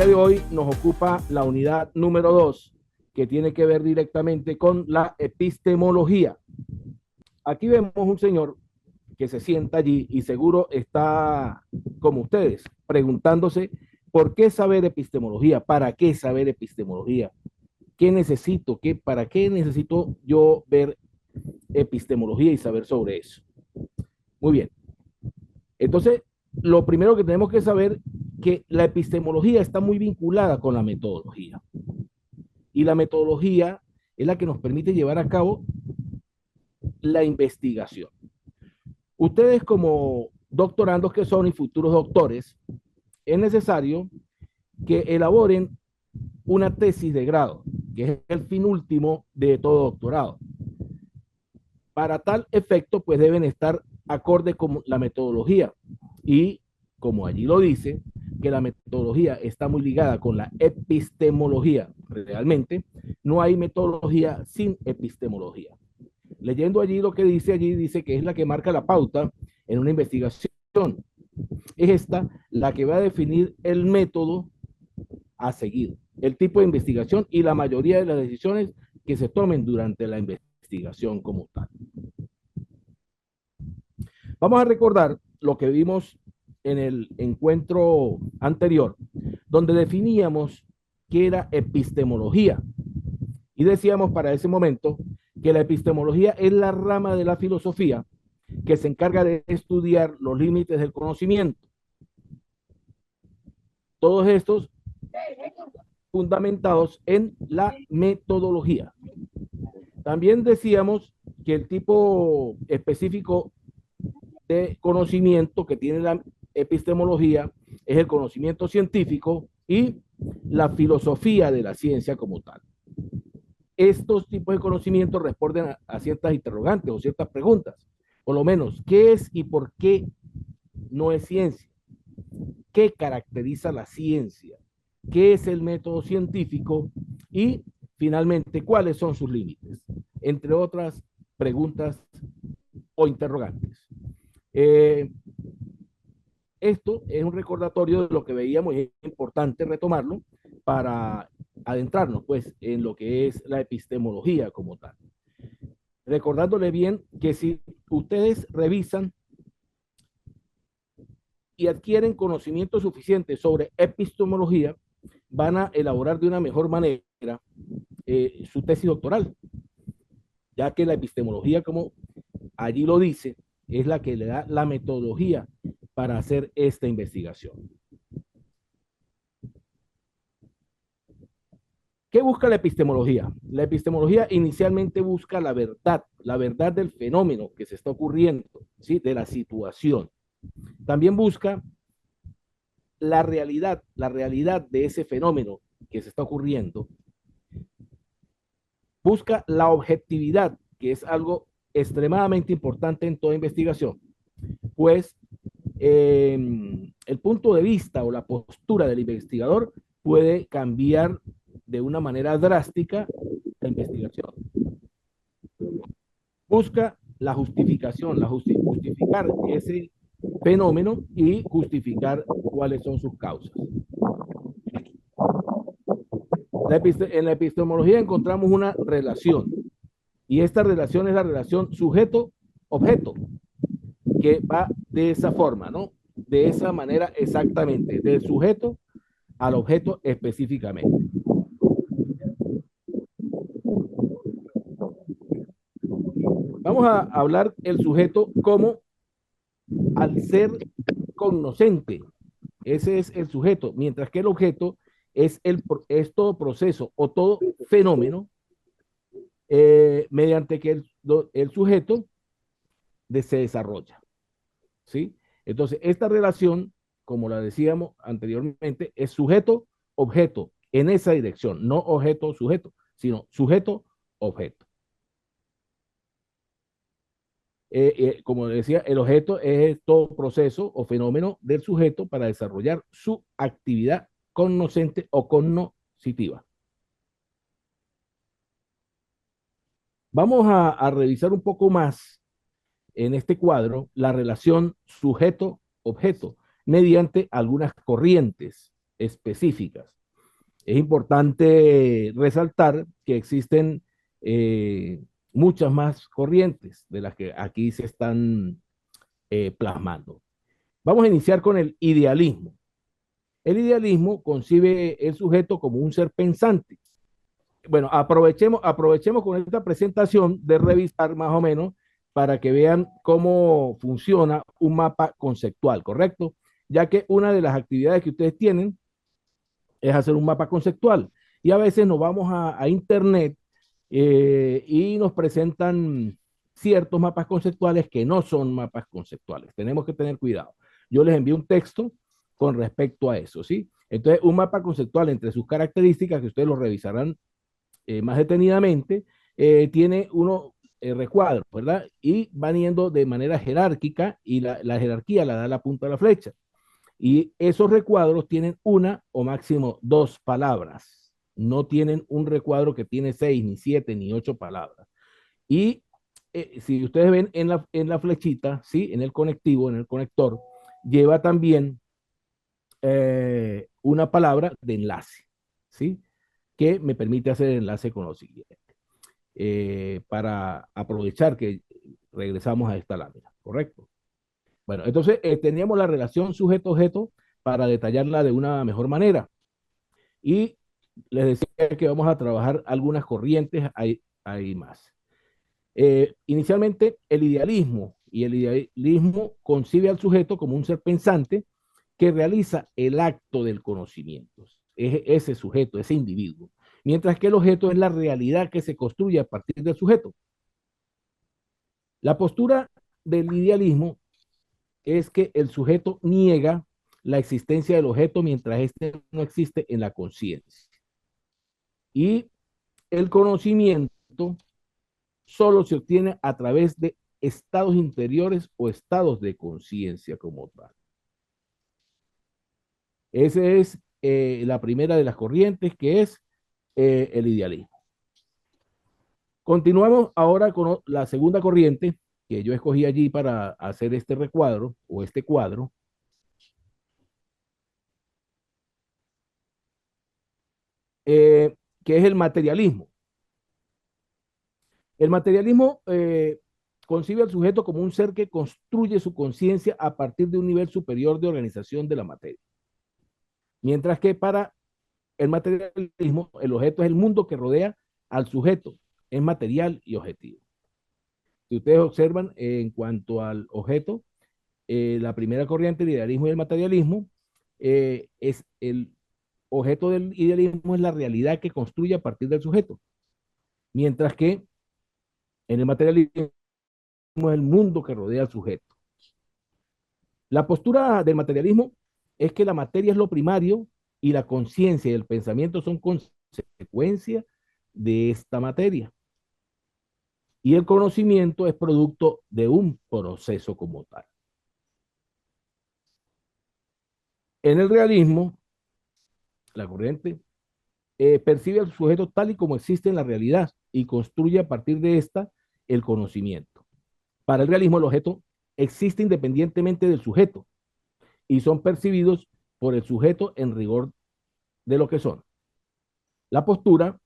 día de hoy nos ocupa la unidad número 2, que tiene que ver directamente con la epistemología. Aquí vemos un señor que se sienta allí y seguro está, como ustedes, preguntándose por qué saber epistemología, para qué saber epistemología, qué necesito, para qué necesito yo ver epistemología y saber sobre eso. Muy bien. Entonces, lo primero que tenemos que saber que la epistemología está muy vinculada con la metodología. Y la metodología es la que nos permite llevar a cabo la investigación. Ustedes como doctorandos que son y futuros doctores, es necesario que elaboren una tesis de grado, que es el fin último de todo doctorado. Para tal efecto, pues deben estar acorde con la metodología. Y como allí lo dice, que la metodología está muy ligada con la epistemología. Realmente, no hay metodología sin epistemología. Leyendo allí lo que dice, allí dice que es la que marca la pauta en una investigación. Es esta la que va a definir el método a seguir, el tipo de investigación y la mayoría de las decisiones que se tomen durante la investigación como tal. Vamos a recordar lo que vimos en el encuentro anterior, donde definíamos qué era epistemología. Y decíamos para ese momento que la epistemología es la rama de la filosofía que se encarga de estudiar los límites del conocimiento. Todos estos fundamentados en la metodología. También decíamos que el tipo específico de conocimiento que tiene la epistemología es el conocimiento científico y la filosofía de la ciencia como tal. Estos tipos de conocimientos responden a ciertas interrogantes o ciertas preguntas. Por lo menos, ¿qué es y por qué no es ciencia? ¿Qué caracteriza la ciencia? ¿Qué es el método científico? Y finalmente, ¿cuáles son sus límites? Entre otras preguntas o interrogantes. Esto es un recordatorio de lo que veíamos y es importante retomarlo para adentrarnos pues en lo que es la epistemología como tal. Recordándole bien que si ustedes revisan y adquieren conocimiento suficiente sobre epistemología, van a elaborar de una mejor manera su tesis doctoral, ya que la epistemología, como allí lo dice, es la que le da la metodología para hacer esta investigación. ¿Qué busca la epistemología? La epistemología inicialmente busca la verdad del fenómeno que se está ocurriendo, ¿sí? De la situación. También busca la realidad de ese fenómeno que se está ocurriendo. Busca la objetividad, que es algo extremadamente importante en toda investigación, pues el punto de vista o la postura del investigador puede cambiar de una manera drástica la investigación. Busca la justificación, justificar ese fenómeno y justificar cuáles son sus causas. En la epistemología encontramos una relación y esta relación es la relación sujeto-objeto, que va de esa forma, ¿no? De esa manera exactamente, del sujeto al objeto específicamente. Vamos a hablar el sujeto como al ser cognoscente. Ese es el sujeto, mientras que el objeto es todo proceso o todo fenómeno mediante que el sujeto se desarrolla. ¿Sí? Entonces, esta relación, como la decíamos anteriormente, es sujeto-objeto en esa dirección, no objeto-sujeto, sino sujeto-objeto. Como decía, el objeto es todo proceso o fenómeno del sujeto para desarrollar su actividad cognoscente o cognoscitiva. Vamos a revisar un poco más en este cuadro la relación sujeto-objeto mediante algunas corrientes. específicas. Es importante resaltar que existen eh, muchas más corrientes de las que aquí se están plasmando. Vamos a iniciar con el idealismo. El idealismo concibe el sujeto como un ser pensante. Bueno, aprovechemos con esta presentación de revisar más o menos para que vean cómo funciona un mapa conceptual, ¿correcto? Ya que una de las actividades que ustedes tienen es hacer un mapa conceptual. Y a veces nos vamos a internet y nos presentan ciertos mapas conceptuales que no son mapas conceptuales. Tenemos que tener cuidado. Yo les envío un texto con respecto a eso, ¿sí? Entonces, un mapa conceptual entre sus características, que ustedes lo revisarán más detenidamente, tiene unos recuadros, ¿verdad? Y van yendo de manera jerárquica y la jerarquía la da la punta de la flecha. Y esos recuadros tienen una o máximo dos palabras. No tienen un recuadro que tiene 6, ni 7, ni 8 palabras. Y si ustedes ven en la flechita, ¿sí? En el conectivo, en el conector, lleva también una palabra de enlace, ¿sí? Que me permite hacer el enlace con lo siguiente. Para aprovechar que regresamos a esta lámina, ¿correcto? Bueno, entonces teníamos la relación sujeto-objeto para detallarla de una mejor manera. Y les decía que vamos a trabajar algunas corrientes, hay más. Inicialmente, el idealismo, y el idealismo concibe al sujeto como un ser pensante que realiza el acto del conocimiento. Es ese sujeto, ese individuo. Mientras que el objeto es la realidad que se construye a partir del sujeto. La postura del idealismo es que el sujeto niega la existencia del objeto mientras éste no existe en la conciencia. Y el conocimiento solo se obtiene a través de estados interiores o estados de conciencia como tal. Esa es la primera de las corrientes, que es el idealismo. Continuamos ahora con la segunda corriente que yo escogí allí para hacer este recuadro o este cuadro, que es el materialismo. El materialismo concibe al sujeto como un ser que construye su conciencia a partir de un nivel superior de organización de la materia. Mientras que para el materialismo, el objeto es el mundo que rodea al sujeto, es material y objetivo. Si ustedes observan, en cuanto al objeto, la primera corriente, el idealismo y el materialismo, es el objeto del idealismo es la realidad que construye a partir del sujeto, mientras que en el materialismo es el mundo que rodea al sujeto. La postura del materialismo es que la materia es lo primario y la conciencia y el pensamiento son consecuencia de esta materia. Y el conocimiento es producto de un proceso como tal. En el realismo, la corriente percibe al sujeto tal y como existe en la realidad y construye a partir de esta el conocimiento. Para el realismo, el objeto existe independientemente del sujeto y son percibidos por el sujeto en rigor de lo que son. La postura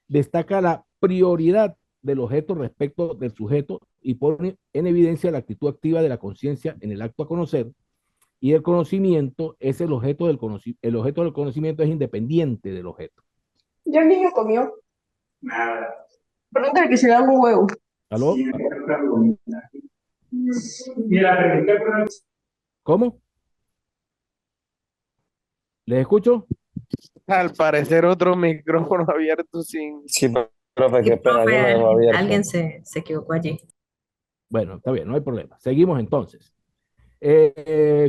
destaca la prioridad del objeto respecto del sujeto y pone en evidencia la actitud activa de la conciencia en el acto a conocer, y el conocimiento es el objeto del conocimiento. El objeto del conocimiento es independiente del objeto. Ya el niño comió. Nada. Pregúntale que se le da un huevo. ¿Aló? Sí, mira, pregunté por ¿Cómo? ¿Les escucho? Al parecer otro micrófono abierto sin... Sí, profe, Sí, qué pena, profe, alguien lo dejó alguien abierto. se equivocó allí. Bueno, está bien, no hay problema. Seguimos entonces.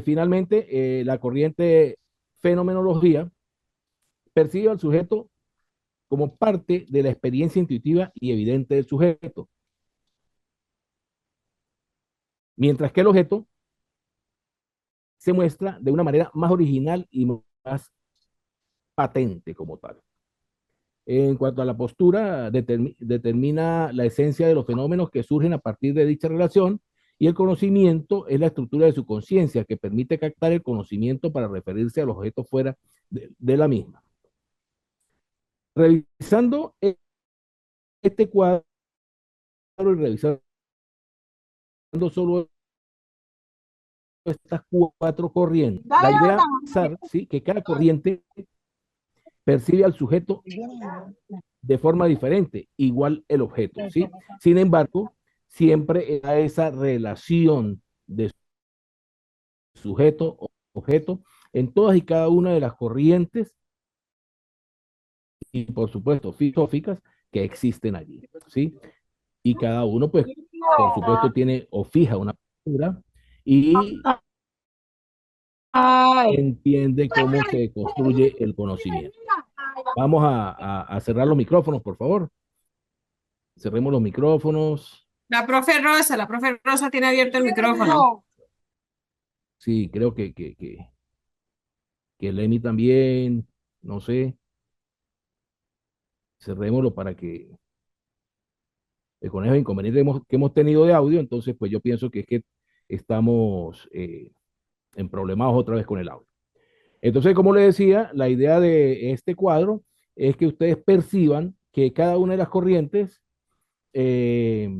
Finalmente, la corriente fenomenología percibe al sujeto como parte de la experiencia intuitiva y evidente del sujeto, mientras que el objeto se muestra de una manera más original y más patente como tal. En cuanto a la postura, determina la esencia de los fenómenos que surgen a partir de dicha relación Y el conocimiento es la estructura de su conciencia que permite captar el conocimiento para referirse al objeto fuera de la misma. Revisando este cuadro y revisando solo estas cuatro corrientes, la idea es ¿sí? que cada corriente percibe al sujeto de forma diferente, igual el objeto, ¿sí? Sin embargo, siempre hay esa relación de sujeto-objeto en todas y cada una de las corrientes y, por supuesto, filosóficas que existen allí, ¿sí? Y cada uno, pues, por supuesto, tiene o fija una postura y entiende cómo se construye el conocimiento. Vamos a cerrar los micrófonos, por favor. Cerremos los micrófonos. La profe Rosa tiene abierto el micrófono. Sí, creo que Lenny también, no sé. Cerrémoslo para que con esos inconvenientes que hemos tenido de audio, entonces pues yo pienso que es que estamos en problemas otra vez con el audio. Entonces, como les decía, la idea de este cuadro es que ustedes perciban que cada una de las corrientes eh,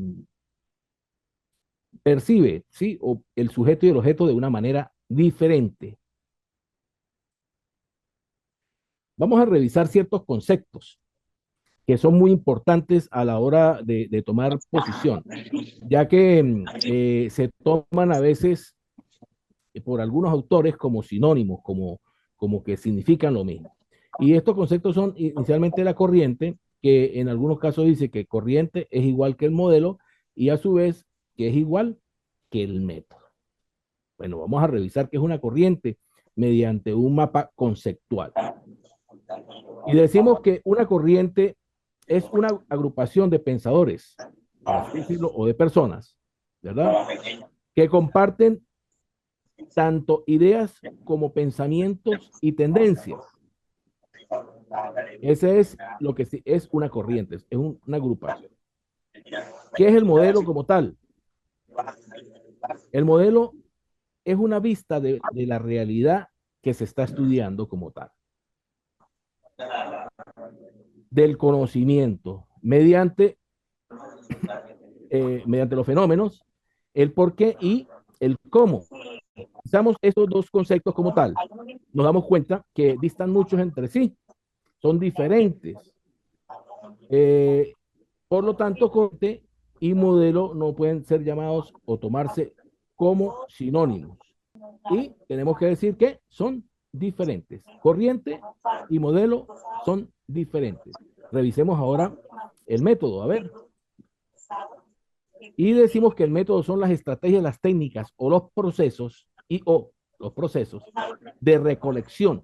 percibe, ¿sí? O el sujeto y el objeto de una manera diferente. Vamos a revisar ciertos conceptos que son muy importantes a la hora de tomar posición, ya que se toman a veces por algunos autores como sinónimos, como que significan lo mismo. Y estos conceptos son inicialmente la corriente, que en algunos casos dice que corriente es igual que el modelo y a su vez que es igual que el método. Bueno, vamos a revisar qué es una corriente mediante un mapa conceptual. Y decimos que una corriente es una agrupación de pensadores, por así decirlo, o de personas, ¿verdad? Que comparten tanto ideas como pensamientos y tendencias. Ese es lo que es una corriente, es una agrupación. ¿Qué es el modelo como tal? El modelo es una vista de la realidad que se está estudiando como tal. Del conocimiento, mediante los fenómenos, el por qué y el cómo. Usamos estos dos conceptos como tal. Nos damos cuenta que distan muchos entre sí, son diferentes. Por lo tanto, corte y modelo no pueden ser llamados o tomarse como sinónimos. Y tenemos que decir que son diferentes. Corriente y modelo son diferentes. Revisemos ahora el método. A ver. Y decimos que el método son las estrategias, las técnicas o los procesos los procesos de recolección.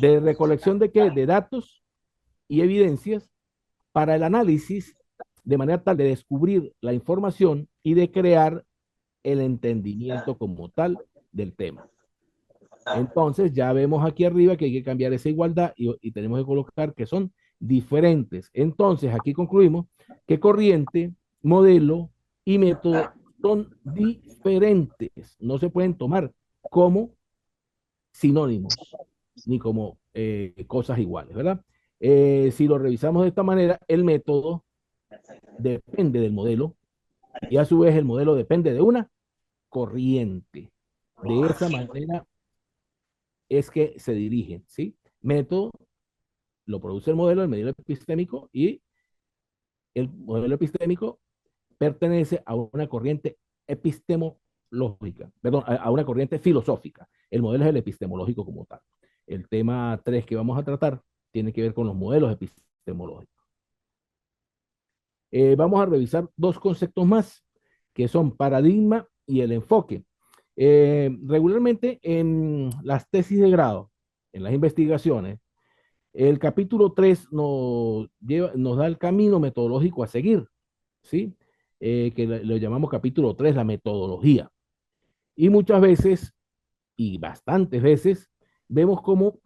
¿De recolección de qué? De datos y evidencias para el análisis de manera tal de descubrir la información y de crear el entendimiento como tal del tema. Entonces ya vemos aquí arriba que hay que cambiar esa igualdad y tenemos que colocar que son diferentes. Entonces aquí concluimos que corriente, modelo y método son diferentes. No se pueden tomar como sinónimos ni como cosas iguales, ¿verdad? Si lo revisamos de esta manera, el método depende del modelo y a su vez el modelo depende de una corriente. De esa manera es que se dirigen, ¿sí? Método lo produce el modelo epistémico y el modelo epistémico pertenece a una corriente epistemológica, perdón, a una corriente filosófica. El modelo es el epistemológico como tal. El tema 3 que vamos a tratar tiene que ver con los modelos epistemológicos. Vamos a revisar dos conceptos más, que son paradigma y el enfoque. Regularmente en las tesis de grado, en las investigaciones, el capítulo 3 nos da el camino metodológico a seguir, ¿sí? Que lo llamamos capítulo 3, la metodología. Y muchas veces, y bastantes veces, vemos cómo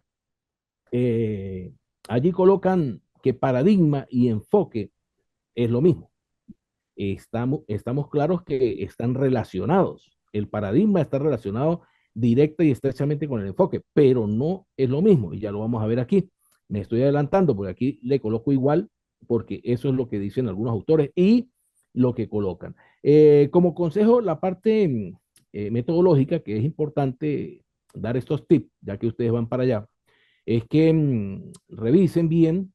allí colocan que paradigma y enfoque es lo mismo. estamos claros que están relacionados. El paradigma está relacionado directa y estrechamente con el enfoque, pero no es lo mismo, y ya lo vamos a ver aquí. Me estoy adelantando porque aquí le coloco igual, porque eso es lo que dicen algunos autores y lo que colocan. Como consejo, la parte metodológica, que es importante dar estos tips, ya que ustedes van para allá, es que revisen bien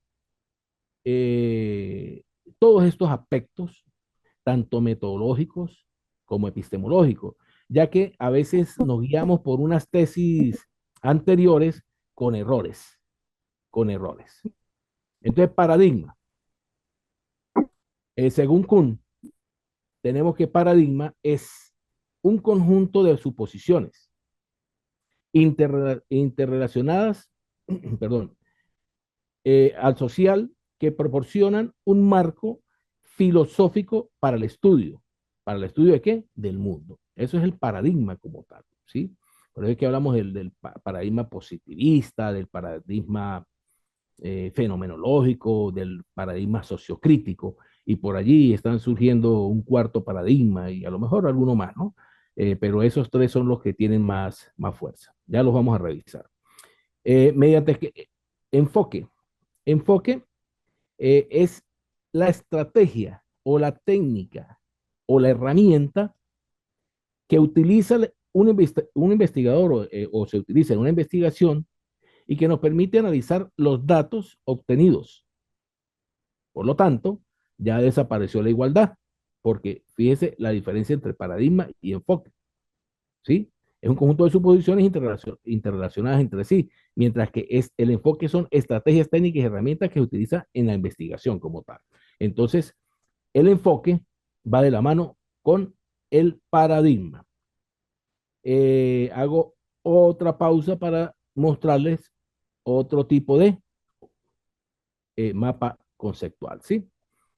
eh, todos estos aspectos, tanto metodológicos como epistemológicos, ya que a veces nos guiamos por unas tesis anteriores con errores, con errores. Entonces, paradigma. Según Kuhn, tenemos que paradigma es un conjunto de suposiciones interrelacionadas, perdón, al social que proporcionan un marco filosófico para el estudio. ¿Para el estudio de qué? Del mundo. Eso es el paradigma como tal, ¿sí? Por eso es que hablamos del paradigma positivista, del paradigma fenomenológico, del paradigma sociocrítico, y por allí están surgiendo un cuarto paradigma y a lo mejor alguno más, ¿no? Pero esos tres son los que tienen más fuerza. Ya los vamos a revisar. Mediante enfoque. Enfoque es la estrategia o la técnica o la herramienta que utiliza un investigador o se utiliza en una investigación y que nos permite analizar los datos obtenidos. Por lo tanto, ya desapareció la igualdad, porque fíjese la diferencia entre paradigma y enfoque, ¿sí? Es un conjunto de suposiciones interrelacionadas entre sí, mientras que el enfoque son estrategias técnicas y herramientas que se utiliza en la investigación como tal. Entonces, el enfoque va de la mano con el paradigma. Hago otra pausa para mostrarles otro tipo de mapa conceptual, ¿sí?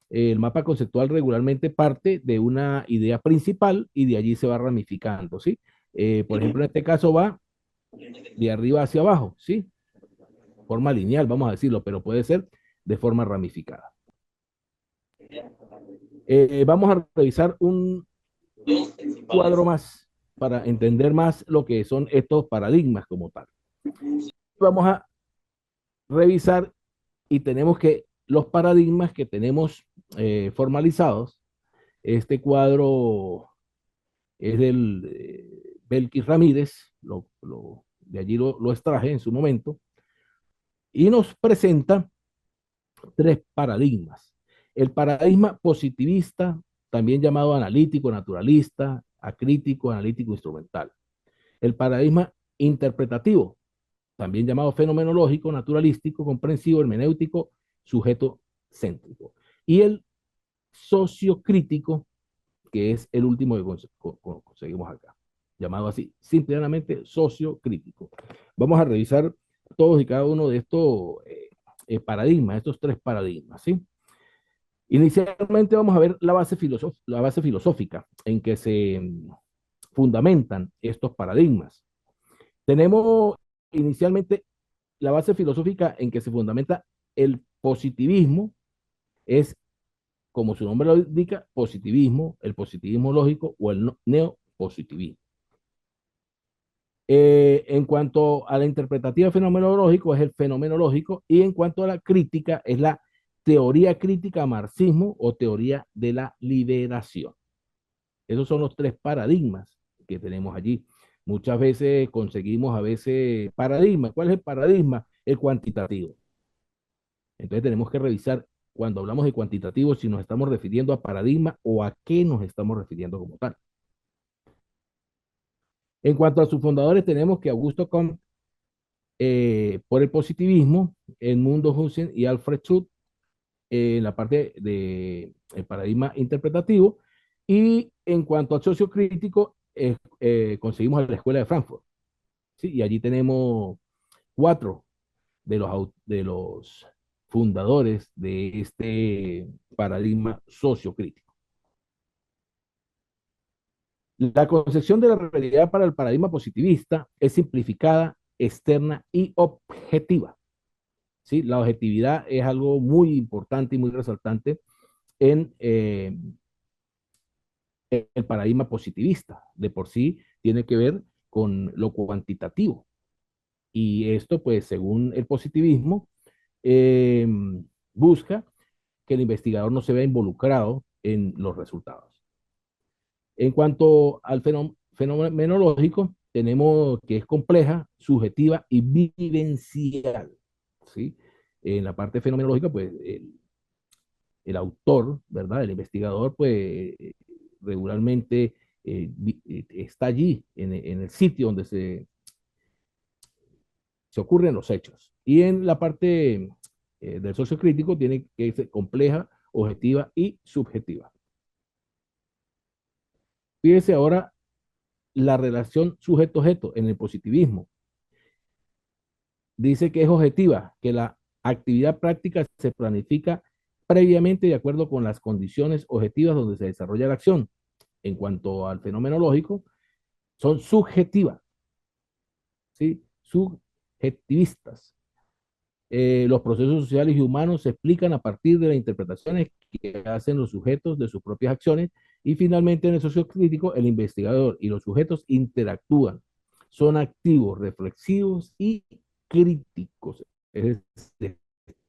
El mapa conceptual regularmente parte de una idea principal y de allí se va ramificando, ¿sí? Por ejemplo, en este caso va de arriba hacia abajo, ¿sí? Forma lineal, vamos a decirlo, pero puede ser de forma ramificada. Vamos a revisar un cuadro más para entender más lo que son estos paradigmas como tal. Vamos a revisar y tenemos que los paradigmas que tenemos formalizados. Este cuadro es del Belkis Ramírez, de allí lo extraje en su momento, y nos presenta tres paradigmas. El paradigma positivista, también llamado analítico, naturalista, acrítico, analítico, instrumental. El paradigma interpretativo, también llamado fenomenológico, naturalístico, comprensivo, hermenéutico, sujeto céntrico. Y el sociocrítico, que es el último que conseguimos acá, llamado así, simplemente sociocrítico. Vamos a revisar todos y cada uno de estos paradigmas, estos tres paradigmas, ¿sí? Inicialmente vamos a ver la base filosófica en que se fundamentan estos paradigmas. Tenemos inicialmente la base filosófica en que se fundamenta el positivismo, es, como su nombre lo indica, positivismo, el positivismo lógico o el neopositivismo. En cuanto a la interpretativa fenomenológico, es el fenomenológico, y en cuanto a la crítica, es la teoría crítica marxismo o teoría de la liberación. Esos son los tres paradigmas que tenemos allí. Muchas veces conseguimos a veces paradigma. ¿Cuál es el paradigma? El cuantitativo. Entonces tenemos que revisar cuando hablamos de cuantitativo si nos estamos refiriendo a paradigma o a qué nos estamos refiriendo como tal. En cuanto a sus fundadores, tenemos que Augusto Comte por el positivismo, Edmundo Husserl y Alfred Schut en la parte del paradigma interpretativo. Y en cuanto al sociocrítico, conseguimos a la Escuela de Frankfurt. ¿Sí? Y allí tenemos cuatro de los fundadores de este paradigma sociocrítico. La concepción de la realidad para el paradigma positivista es simplificada, externa y objetiva. ¿Sí? La objetividad es algo muy importante y muy resaltante en el paradigma positivista. De por sí tiene que ver con lo cuantitativo. Y esto, pues, según el positivismo, eh, busca que el investigador no se vea involucrado en los resultados. En cuanto al fenomenológico, tenemos que es compleja, subjetiva y vivencial. ¿Sí? En la parte fenomenológica, pues el autor, ¿verdad? El investigador, pues regularmente está allí, en el sitio donde se ocurren los hechos. Y en la parte del socio crítico tiene que ser compleja, objetiva y subjetiva. Fíjese ahora la relación sujeto-objeto en el positivismo. Dice que es objetiva, que la actividad práctica se planifica previamente de acuerdo con las condiciones objetivas donde se desarrolla la acción. En cuanto al fenómeno lógico, son subjetivas, ¿sí? Subjetivistas. Los procesos sociales y humanos se explican a partir de las interpretaciones que hacen los sujetos de sus propias acciones y finalmente en el sociocrítico el investigador y los sujetos interactúan, son activos, reflexivos y críticos, es decir,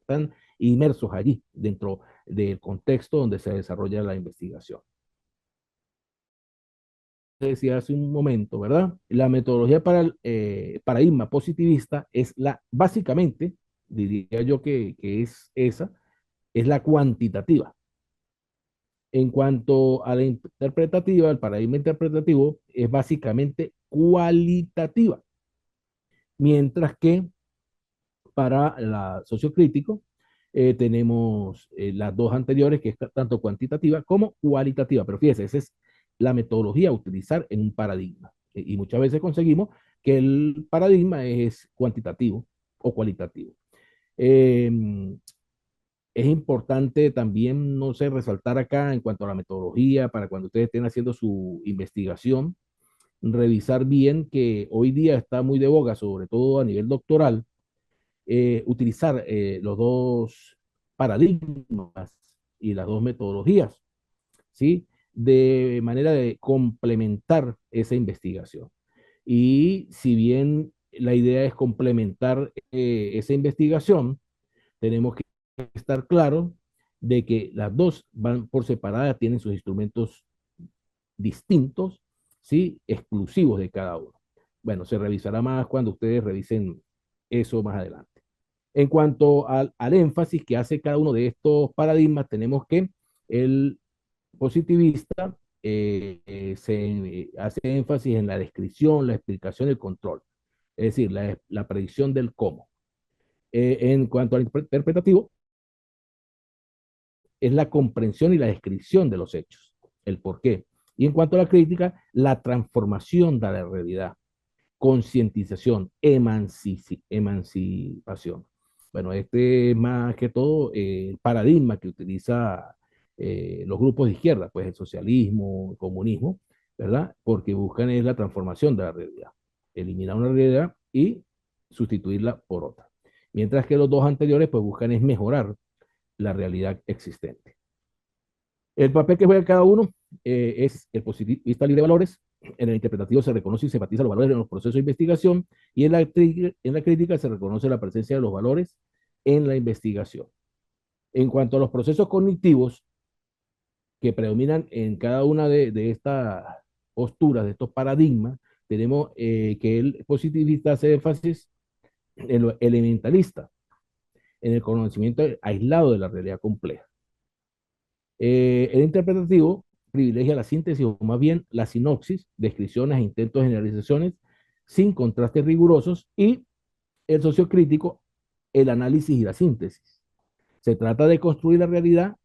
están inmersos allí dentro del contexto donde se desarrolla la investigación. Decía hace un momento, ¿verdad? La metodología para el paradigma positivista es básicamente, diría yo que es esa, es la cuantitativa. En cuanto a la interpretativa, el paradigma interpretativo es básicamente cualitativa, mientras que para la sociocrítico tenemos las dos anteriores, que es tanto cuantitativa como cualitativa, pero fíjese, esa es la metodología a utilizar en un paradigma. Y muchas veces conseguimos que el paradigma es cuantitativo o cualitativo. Eh, es importante también, no sé, resaltar acá en cuanto a la metodología, para cuando ustedes estén haciendo su investigación, revisar bien que hoy día está muy de boga, sobre todo a nivel doctoral, utilizar los dos paradigmas y las dos metodologías, ¿sí? De manera de complementar esa investigación. Y si bien la idea es complementar esa investigación, tenemos que estar claros de que las dos van por separada, tienen sus instrumentos distintos, ¿sí? Exclusivos de cada uno. Bueno, se revisará más cuando ustedes revisen eso más adelante. En cuanto al énfasis que hace cada uno de estos paradigmas, tenemos que el positivista hace énfasis en la descripción, la explicación y el control, es decir, la predicción del cómo. En cuanto al interpretativo, es la comprensión y la descripción de los hechos, el por qué. Y en cuanto a la crítica, la transformación de la realidad, concientización, emancipación. Bueno, este es más que todo el paradigma que utiliza los grupos de izquierda, pues el socialismo, el comunismo, ¿verdad? Porque buscan es la transformación de la realidad, eliminar una realidad y sustituirla por otra. Mientras que los dos anteriores, pues buscan es mejorar la realidad existente. El papel que juega cada uno es el positivista libre de valores. En el interpretativo se reconoce y se enfatiza los valores en los procesos de investigación y en la crítica se reconoce la presencia de los valores en la investigación. En cuanto a los procesos cognitivos que predominan en cada una de estas posturas, de estos paradigmas, tenemos que el positivista hace énfasis en lo elementalista, en el conocimiento aislado de la realidad compleja. El interpretativo privilegia la síntesis o más bien la sinopsis, descripciones e intentos de generalizaciones sin contrastes rigurosos y el sociocrítico, el análisis y la síntesis. Se trata de construir la realidad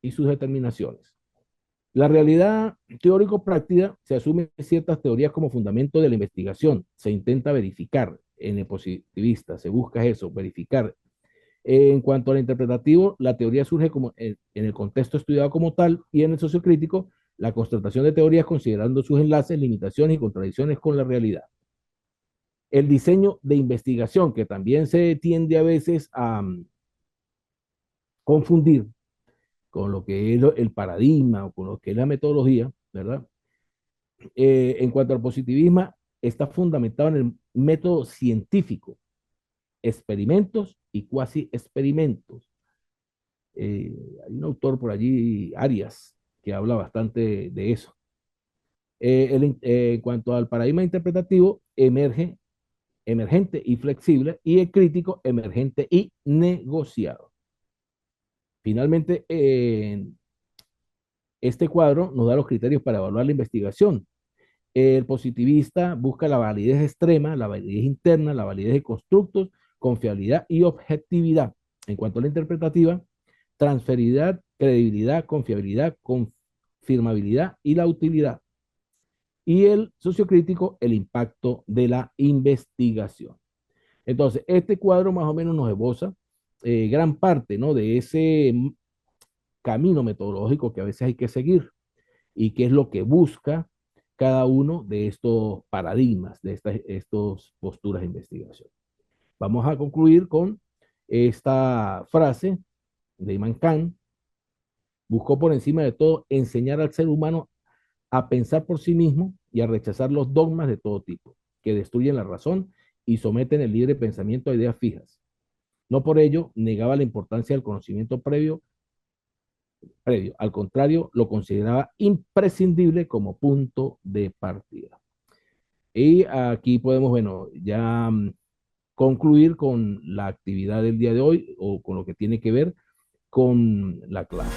y sus determinaciones. La realidad teórico-práctica se asume ciertas teorías como fundamento de la investigación. Se intenta verificar en el positivista, se busca eso, verificar. En cuanto al interpretativo, la teoría surge como en el contexto estudiado como tal y en el sociocrítico, la constatación de teorías considerando sus enlaces, limitaciones y contradicciones con la realidad. El diseño de investigación, que también se tiende a veces a confundir, con lo que es el paradigma o con lo que es la metodología, ¿verdad? En cuanto al positivismo, está fundamentado en el método científico, experimentos y cuasi experimentos. Hay un autor por allí, Arias, que habla bastante de eso. En cuanto al paradigma interpretativo, emergente y flexible, y el crítico, emergente y negociado. Finalmente, este cuadro nos da los criterios para evaluar la investigación. El positivista busca la validez extrema, la validez interna, la validez de constructos, confiabilidad y objetividad. En cuanto a la interpretativa, transferibilidad, credibilidad, confiabilidad, confirmabilidad y la utilidad. Y el sociocrítico, el impacto de la investigación. Entonces, este cuadro más o menos nos esboza gran parte, ¿no?, de ese camino metodológico que a veces hay que seguir y qué es lo que busca cada uno de estos paradigmas, de estas posturas de investigación. Vamos a concluir con esta frase de Imán Kant: buscó por encima de todo enseñar al ser humano a pensar por sí mismo y a rechazar los dogmas de todo tipo, que destruyen la razón y someten el libre pensamiento a ideas fijas. No por ello negaba la importancia del conocimiento previo, al contrario, lo consideraba imprescindible como punto de partida. Y aquí podemos, bueno, ya concluir con la actividad del día de hoy o con lo que tiene que ver con la clase.